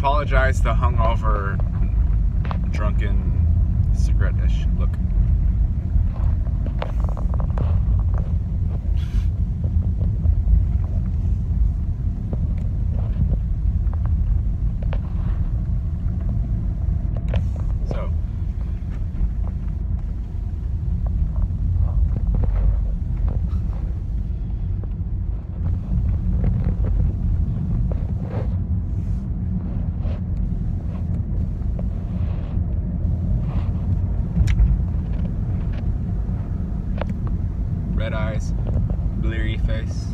apologize to hungover, drunken, cigarette-ish look. Red eyes, bleary face.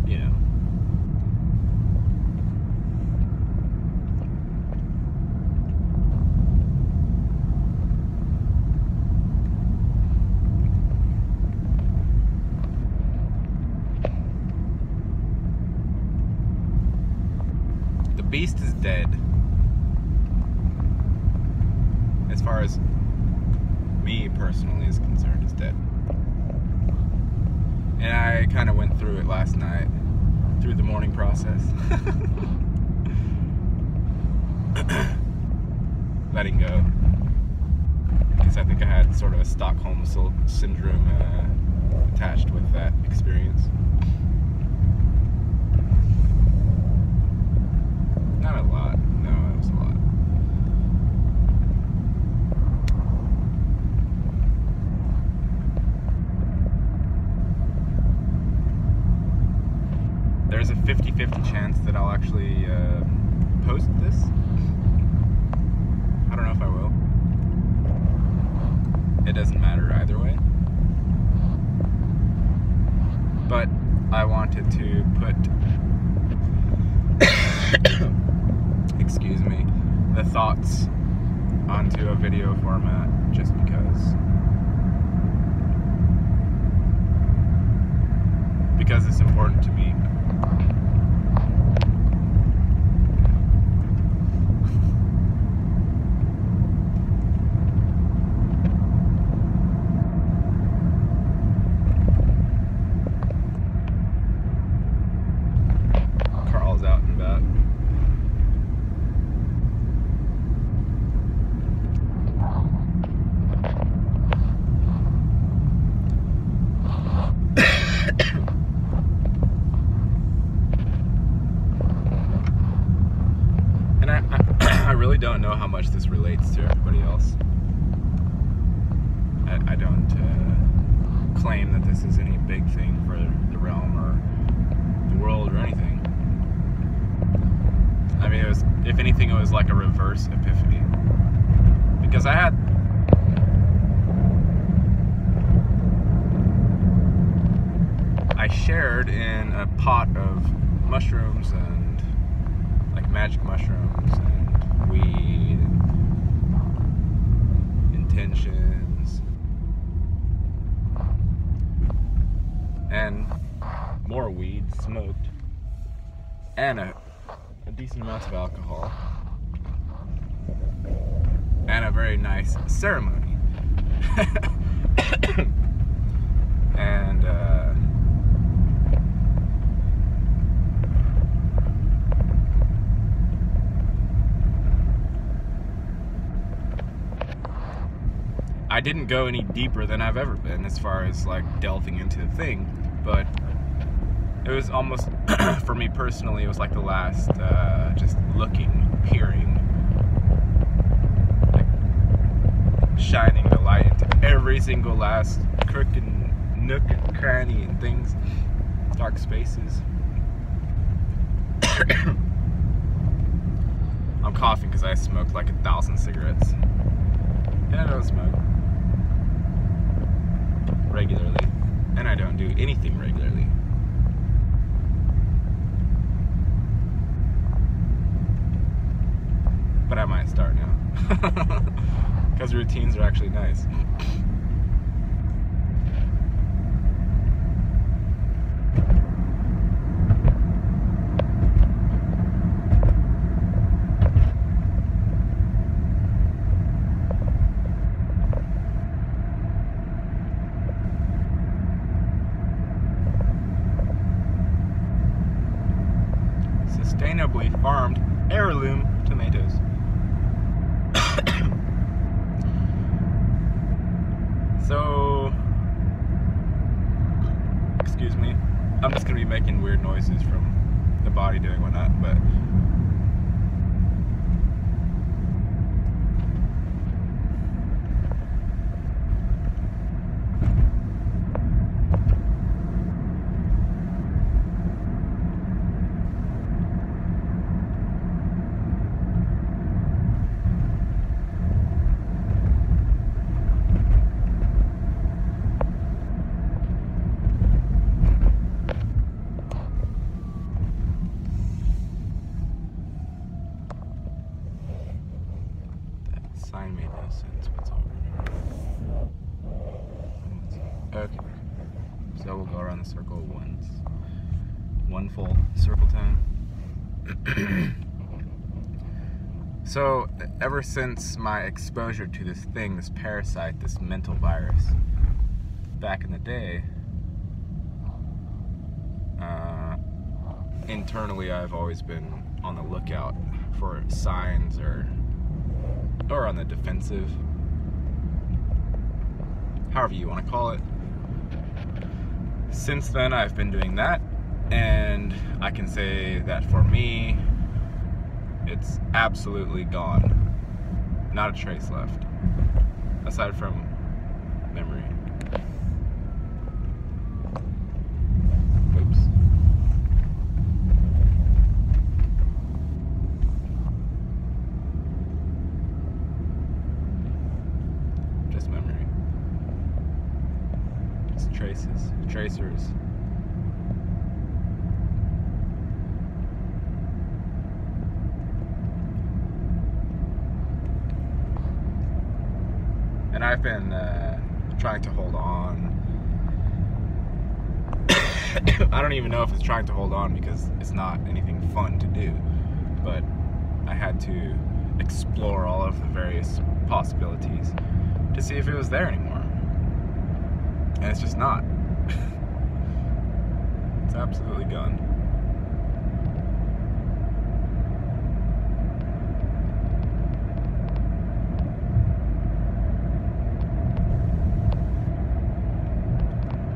You know. The beast is dead. As far as me personally is concerned, is dead. And I kind of went through it last night, through the mourning process. Letting go. Because I think I had sort of a Stockholm syndrome attached with that experience. Not a lot. No, it was a lot. There's a 50-50 chance that I'll actually post this. I don't know if I will. It doesn't matter either way. But I wanted to put excuse me, the thoughts onto a video format just because it's important to me. Carl's out and about. I really don't know how much this relates to everybody else. I don't claim that this is any big thing for the realm or the world or anything. I mean, it was, if anything, it was like a reverse epiphany. Because I shared in a pot of mushrooms and like magic mushrooms and weed and intentions and more weed smoked and a decent amount of alcohol and a very nice ceremony. And I didn't go any deeper than I've ever been as far as like delving into the thing, but it was almost, for me personally, it was like the last, just looking, peering, like shining the light into every single last crook and nook and cranny and things, dark spaces. I'm coughing because I smoked like 1,000 cigarettes. And I don't smoke regularly. And I don't do anything regularly. But I might start now. Because routines are actually nice. farmed heirloom tomatoes. So, excuse me, I'm just gonna be making weird noises from the body doing whatnot, but sign made no sense whatsoever. Okay, so we'll go around the circle once. One full circle time. So, ever since my exposure to this thing, this parasite, this mental virus, back in the day, internally I've always been on the lookout for signs or on the defensive, however you want to call it. Since then, I've been doing that, and I can say that for me, it's absolutely gone. Not a trace left, aside from memory. Oops. Just memory. Just traces, tracers. And I've been trying to hold on. I don't even know if it's trying to hold on because it's not anything fun to do. But I had to explore all of the various possibilities to see if it was there anymore. And it's just not. It's absolutely gone.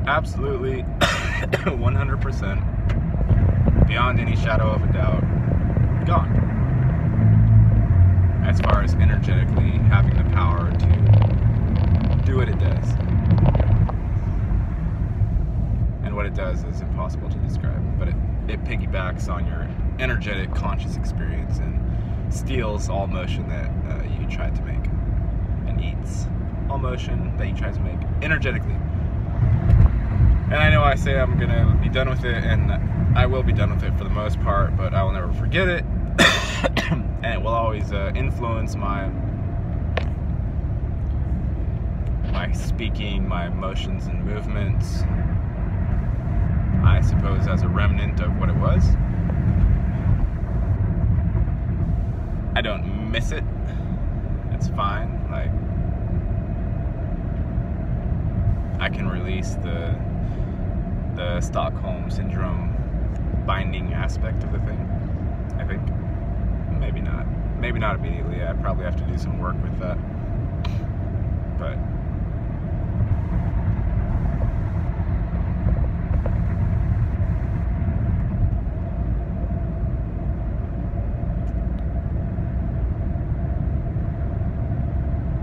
Absolutely 100%, beyond any shadow of a doubt, gone. As far as energetically having the power to do what it does. And what it does is impossible to describe, but it piggybacks on your energetic conscious experience and steals all motion that you tried to make, and eats all motion that you tried to make energetically. And I know I say I'm gonna be done with it, and I will be done with it for the most part, but I will never forget it. And it will always influence my speaking, my emotions and movements, I suppose, as a remnant of what it was. I don't miss it. It's fine. Like, I can release the Stockholm Syndrome binding aspect of the thing, I think. Maybe not. Maybe not immediately. I probably have to do some work with that. But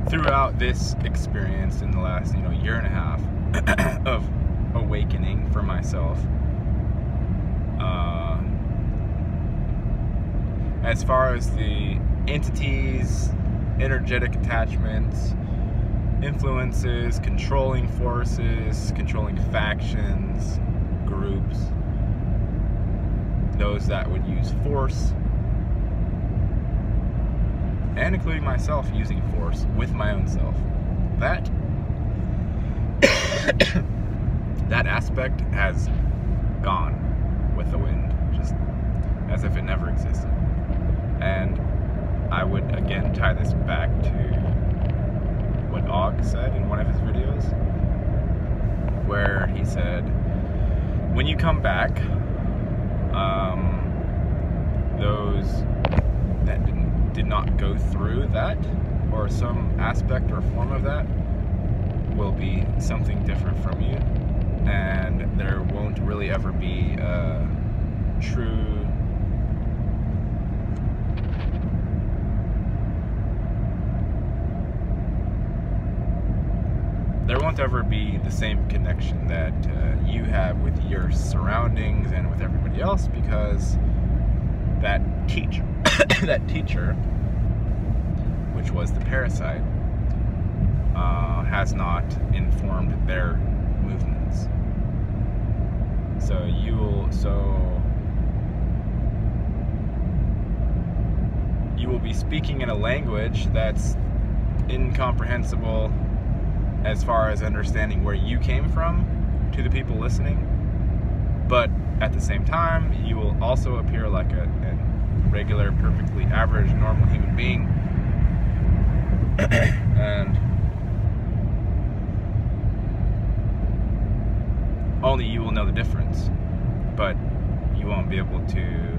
throughout this experience in the last, year and a half of awakening for myself, as far as the entities, energetic attachments, influences, controlling forces, controlling factions, groups, those that would use force, and including myself using force with my own self, that aspect has gone with the wind, just as if it never existed. And I would again tie this back to what Og said in one of his videos, where he said, when you come back, those that did not go through that, or some aspect or form of that, will be something different from you, and there won't really ever be a true the same connection that you have with your surroundings and with everybody else, because that teacher that teacher, which was the parasite, has not informed their movements. So you will be speaking in a language that's incomprehensible as far as understanding where you came from to the people listening, but at the same time you will also appear like a regular, perfectly average, normal human being, and only you will know the difference, but you won't be able to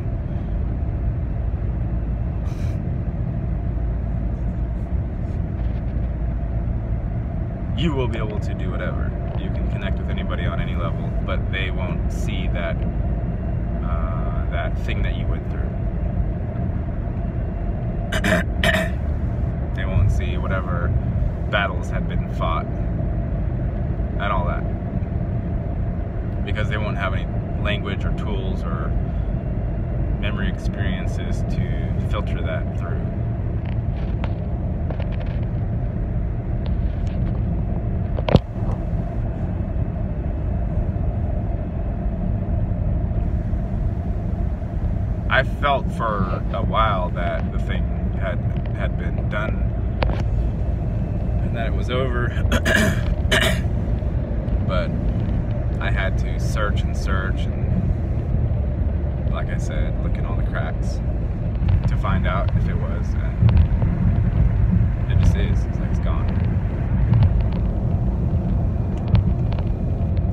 you will be able to do whatever. You can connect with anybody on any level, but they won't see that that thing that you went through. They won't see whatever battles had been fought and all that, because they won't have any language or tools or memory experiences to filter that through. I felt for a while that the thing had been done and that it was over, but I had to search and like I said, look in all the cracks to find out if it was, and it just is. It's like it's gone.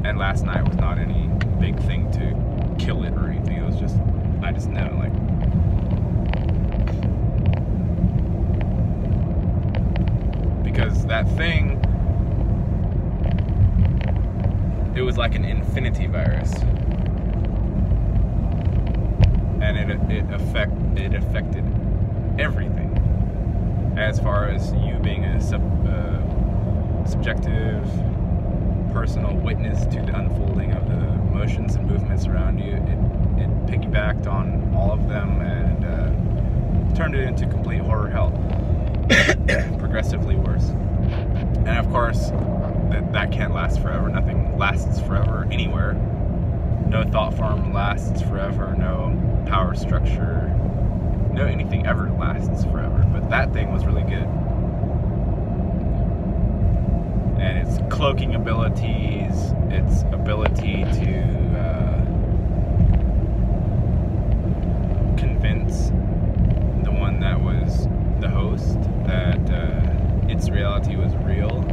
And last night was not any big thing to kill it or anything. It was just, I just know, like, because that thing, it was like an infinity virus, and it affected everything, as far as you being a subjective, personal witness to the unfolding of the motions and movements around you. It piggybacked on all of them and turned it into complete horror hell. Progressively worse. And of course, that can't last forever. Nothing lasts forever anywhere. No thought form lasts forever. No power structure. No anything ever lasts forever. But that thing was really good. And its cloaking abilities, its ability to convince the one that was the host that its reality was real,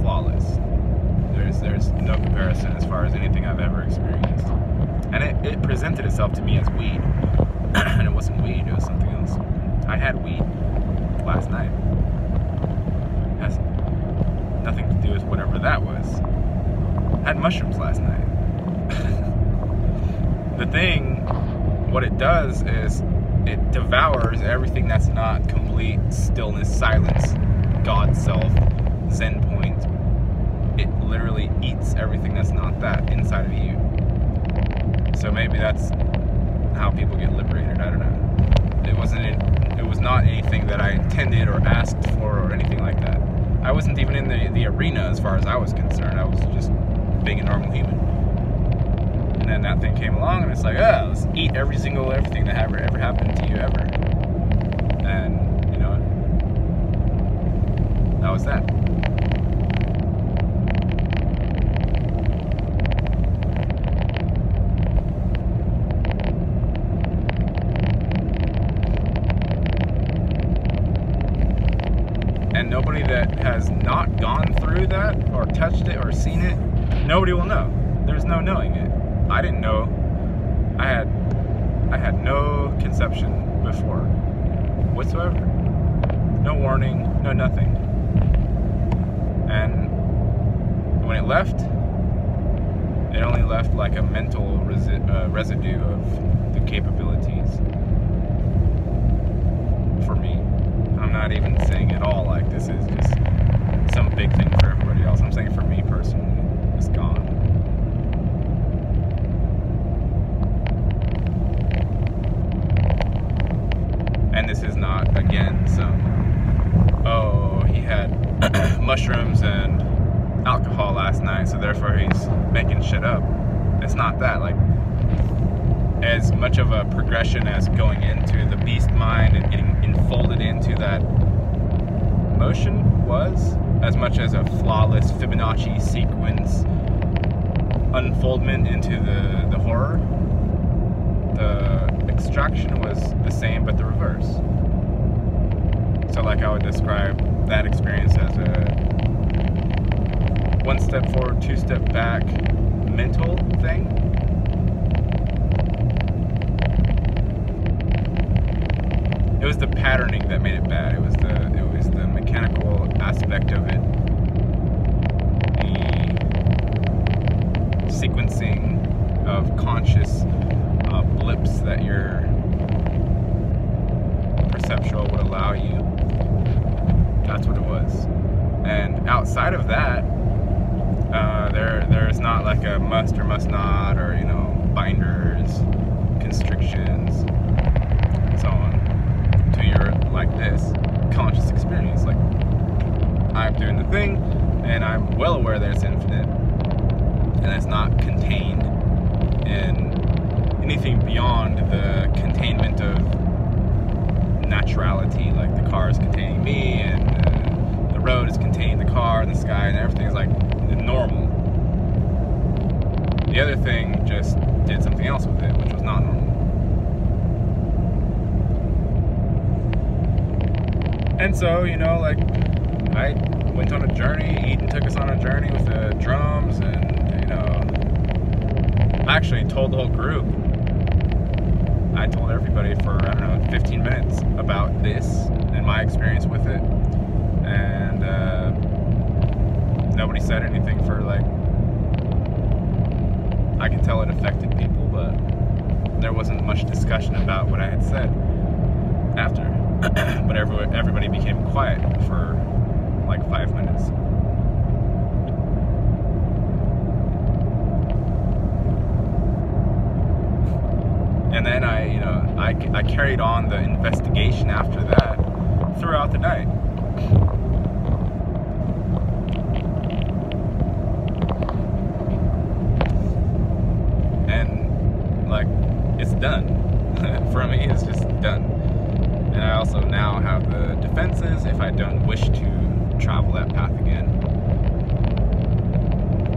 flawless. There's no comparison as far as anything I've ever experienced. And it presented itself to me as weed. And it wasn't weed, it was something else. I had weed last night. It has nothing to do with whatever that was. I had mushrooms last night. The thing, what it does is it devours everything that's not complete stillness, silence, God self, Zen point. It literally eats everything that's not that inside of you. So maybe that's how people get liberated. I don't know. It was not anything that I intended or asked for or anything like that. I wasn't even in the arena as far as I was concerned. I was just being a normal human. And then that thing came along and it's like, oh, let's eat everything that ever happened to you ever. And, you know, that was that. And nobody that has not gone through that or touched it or seen it, nobody will know. There's no knowing it. I didn't know. I had I had no conception before whatsoever. No warning, no nothing. And when it left, it only left like a mental residue of the capabilities for me. I'm not even saying at all like this is just some big thing for everybody else. I'm saying for me personally, it's gone. And this is not, again, some, oh, he had mushrooms and alcohol last night, so therefore he's making shit up. It's not that. Like, as much of a progression as going into the beast mind and getting enfolded into that motion was, as much as a flawless Fibonacci sequence unfoldment into the horror, the extraction was the same but the reverse. So like I would describe that experience as a one step forward, two step back mental thing. It was the patterning that made it bad. It was the mechanical aspect of it. The sequencing of conscious blips that your perceptual would allow you. That's what it was. And outside of that, there's not like a must or must not, or, you know, binders, constrictions, and so on, to your, like this, conscious experience. Like, I'm doing the thing, and I'm well aware that it's infinite, and it's not contained in anything beyond the containment of naturality. Like, the car is containing me, and the road is containing the car, and the sky, and everything is like normal. The other thing just did something else with it, which was not normal. And so, you know, like, I went on a journey. Eden took us on a journey with the drums, and, you know, I actually told the whole group. I told everybody for, I don't know, 15 minutes about this and my experience with it. And nobody said anything for, like, I can tell it affected people, but there wasn't much discussion about what I had said after. But everybody became quiet for like 5 minutes. And then I carried on the investigation after that throughout the night. And like, it's done. For me, it's just done. And I also now have the defenses if I don't wish to travel that path again.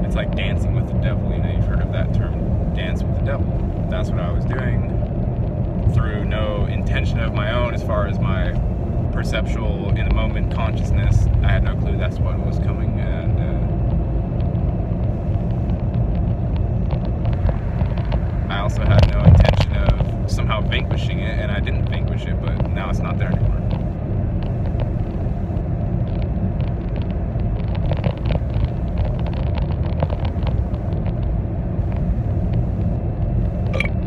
It's like dancing with the devil, you know, you've heard of that term, dance with the devil. That's what I was doing through no intention of my own as far as my perceptual, in the moment consciousness. I had no clue that's what was coming, and I also had no intention of somehow vanquishing it, and I didn't vanquish it, but now it's not there anymore.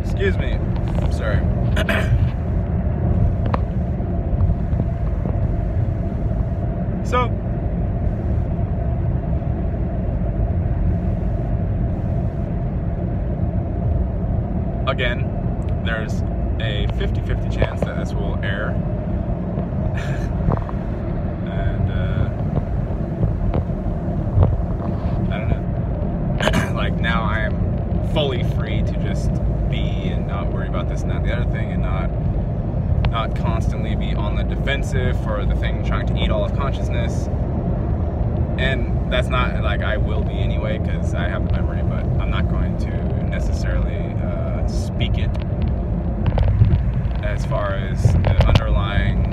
Excuse me. Sorry. So, again, there's a 50-50 chance that this will air. And, I don't know. Like, now I am fully free to just be and not worry about this and that and the other thing, and not constantly be on the defensive for the thing trying to eat all of consciousness. And that's not, like, I will be anyway, because I have the memory, but I'm not going to necessarily speak it as far as the underlying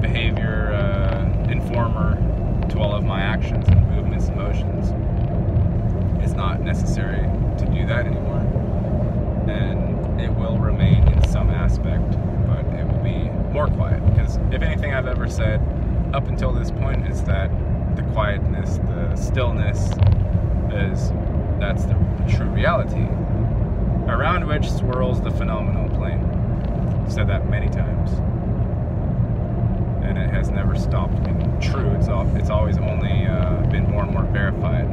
behavior informer to all of my actions and movements and motions. It's not necessary to do that anymore. if anything I've ever said up until this point is that the quietness, the stillness, that's the true reality, around which swirls the phenomenal plane. I've said that many times, and it has never stopped being true. It's always only been more and more verified.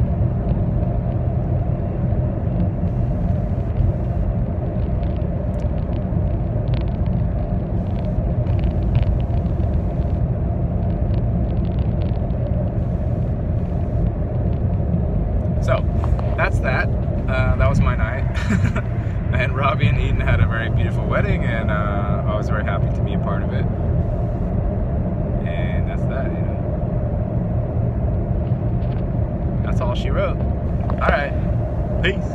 So, that's that. That was my night. And Robbie and Eden had a very beautiful wedding, and I was very happy to be a part of it. And that's that, you know. That's all she wrote. Alright. Peace.